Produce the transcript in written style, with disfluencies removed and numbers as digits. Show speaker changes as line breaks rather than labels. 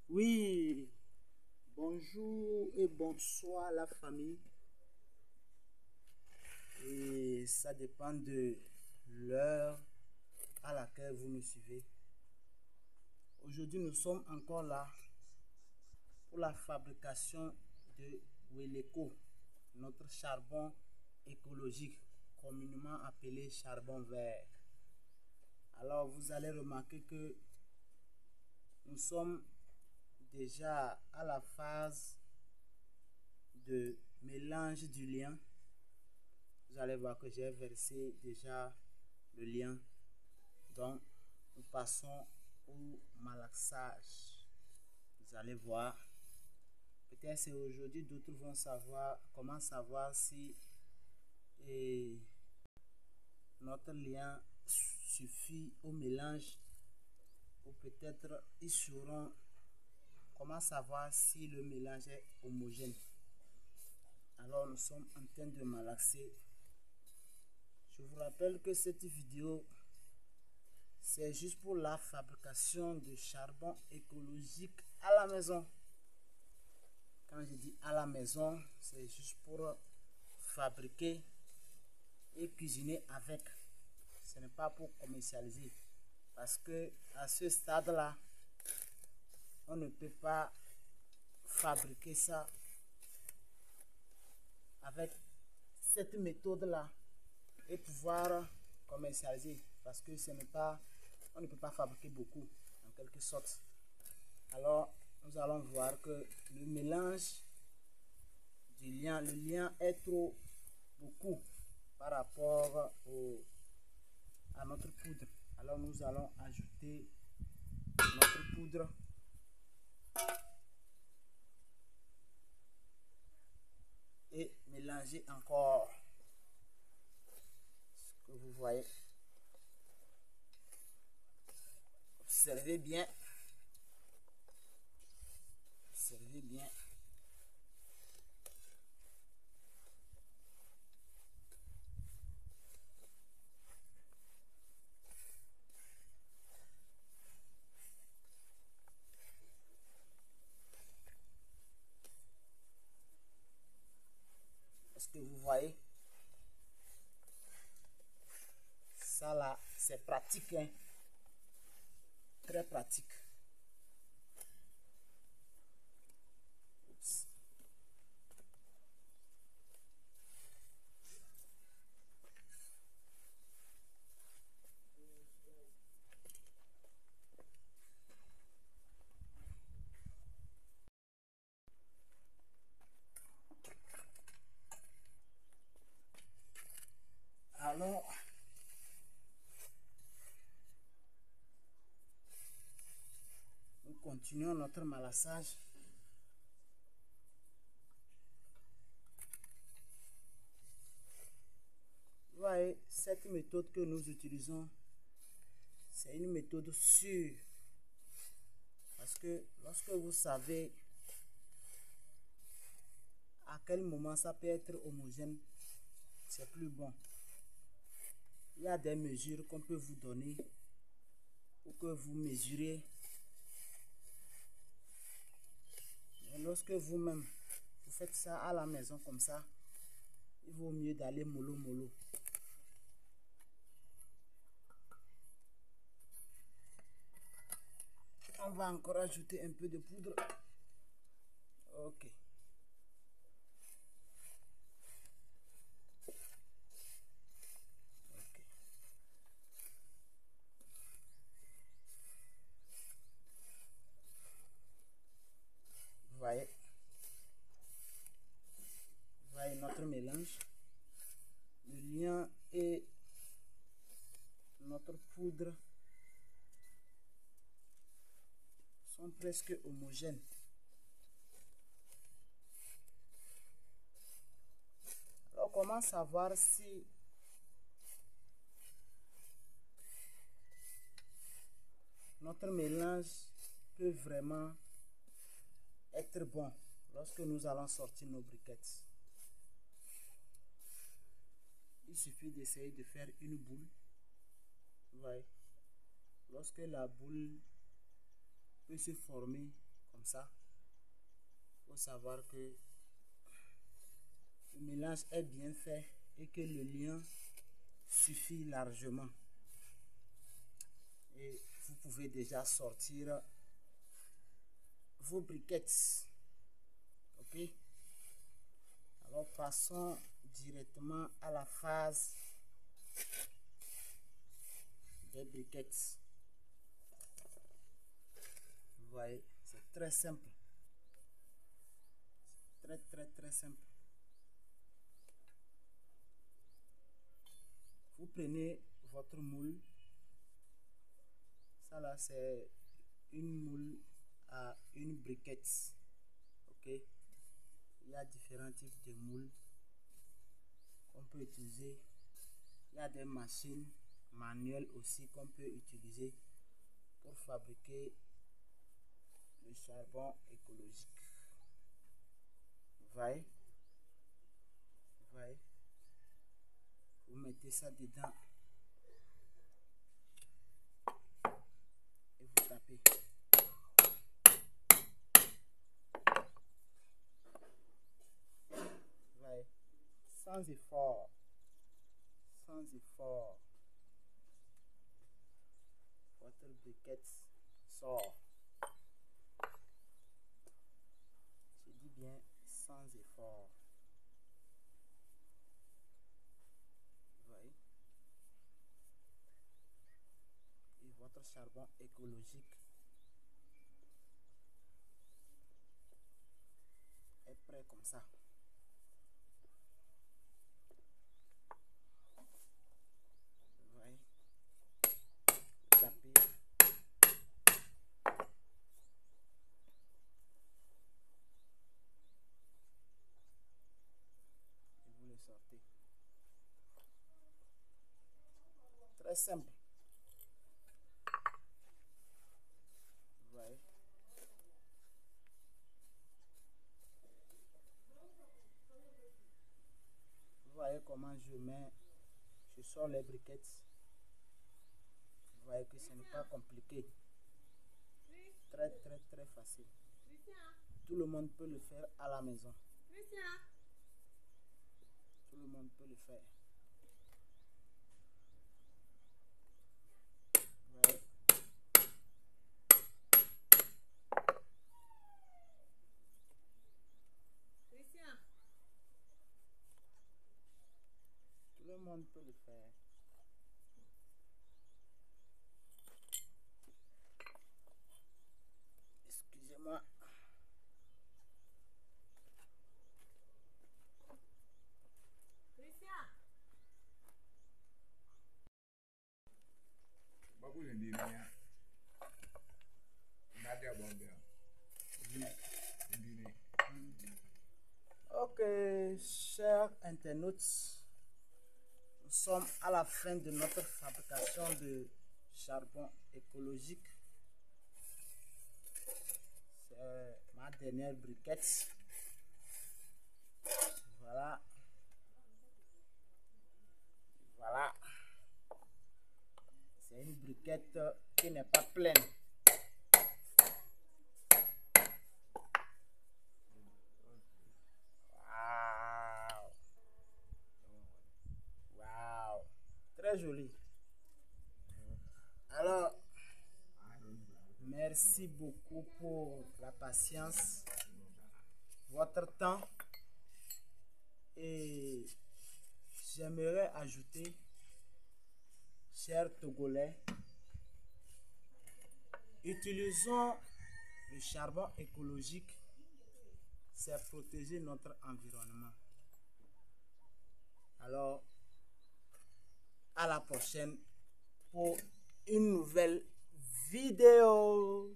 Oui, bonjour et bonsoir la famille. Et ça dépend de l'heure à laquelle vous me suivez. Aujourd'hui, nous sommes encore là pour la fabrication de Weleco, notre charbon écologique, communément appelé charbon vert. Alors, vous allez remarquer que nous sommes déjà à la phase de mélange du liant. Vous allez voir que j'ai versé déjà le liant. Donc, nous passons au malaxage. Vous allez voir. Peut-être c'est aujourd'hui, d'autres vont savoir comment savoir si notre liant suffit au mélange, ou peut-être ils sauront comment savoir si le mélange est homogène. Alors, nous sommes en train de malaxer. Je vous rappelle que cette vidéo, c'est juste pour la fabrication de charbon écologique à la maison. Quand je dis à la maison, c'est juste pour fabriquer et cuisiner avec. Ce n'est pas pour commercialiser. Parce que à ce stade-là, on ne peut pas fabriquer ça avec cette méthode-là et pouvoir commercialiser. Parce que ce n'est pas, on ne peut pas fabriquer beaucoup, en quelque sorte. Alors, nous allons voir que le mélange du liant, le liant est trop beaucoup par rapport à notre poudre. Alors, nous allons ajouter notre poudre et mélanger encore. Ce que vous voyez. Observez bien. Observez bien. Est-ce que vous voyez? Ça là, c'est pratique, hein? Très pratique. Oups. Alors, nous continuons notre malassage. Vous voyez, cette méthode que nous utilisons, c'est une méthode sûre. Parce que lorsque vous savez à quel moment ça peut être homogène, c'est plus bon. Il y a des mesures qu'on peut vous donner pour que vous mesurez. Et lorsque vous-même, vous faites ça à la maison comme ça, il vaut mieux d'aller mollo mollo. On va encore ajouter un peu de poudre. Ok. Ok. Vous voyez notre mélange. Le liant et notre poudre sont presque homogènes. Alors, comment savoir si notre mélange peut vraiment être bon lorsque nous allons sortir nos briquettes? Il suffit d'essayer de faire une boule. Vous voyez, lorsque la boule peut se former comme ça. Il faut savoir que le mélange est bien fait et que le lien suffit largement. Et vous pouvez déjà sortir vos briquettes. Ok? Alors passons directement à la phase des briquettes. Vous voyez, c'est très simple. Très simple. Vous prenez votre moule. Ça là, c'est une moule à une briquette. Ok? Il y a différents types de moules qu'on peut utiliser. Il y a des machines manuelles aussi qu'on peut utiliser pour fabriquer le charbon écologique. Vous voyez? Vous voyez? Vous mettez ça dedans et vous tapez. Vous voyez? Sans effort. Sans effort. Votre briquette sort. Je dis bien sans effort. Vous voyez? Et votre charbon écologique est prêt comme ça. Vous voyez? Tapez. Et vous le sortez. Très simple. Vous voyez? Vous voyez comment je sors les briquettes. Vous voyez que ce n'est pas compliqué. Très facile. Tout le monde peut le faire à la maison. Tout le monde peut le faire. Vous voyez? Tout le monde peut le faire. Excusez-moi. Ok, chers internautes, nous sommes à la fin de notre fabrication de charbon écologique. C'est ma dernière briquette. Voilà. Voilà. C'est une briquette qui n'est pas pleine. Wow. Très joli. Alors, merci beaucoup pour la patience, votre temps. Et j'aimerais ajouter, chers Togolais, utilisons le charbon écologique, c'est protéger notre environnement. Alors, à la prochaine pour une nouvelle vidéo.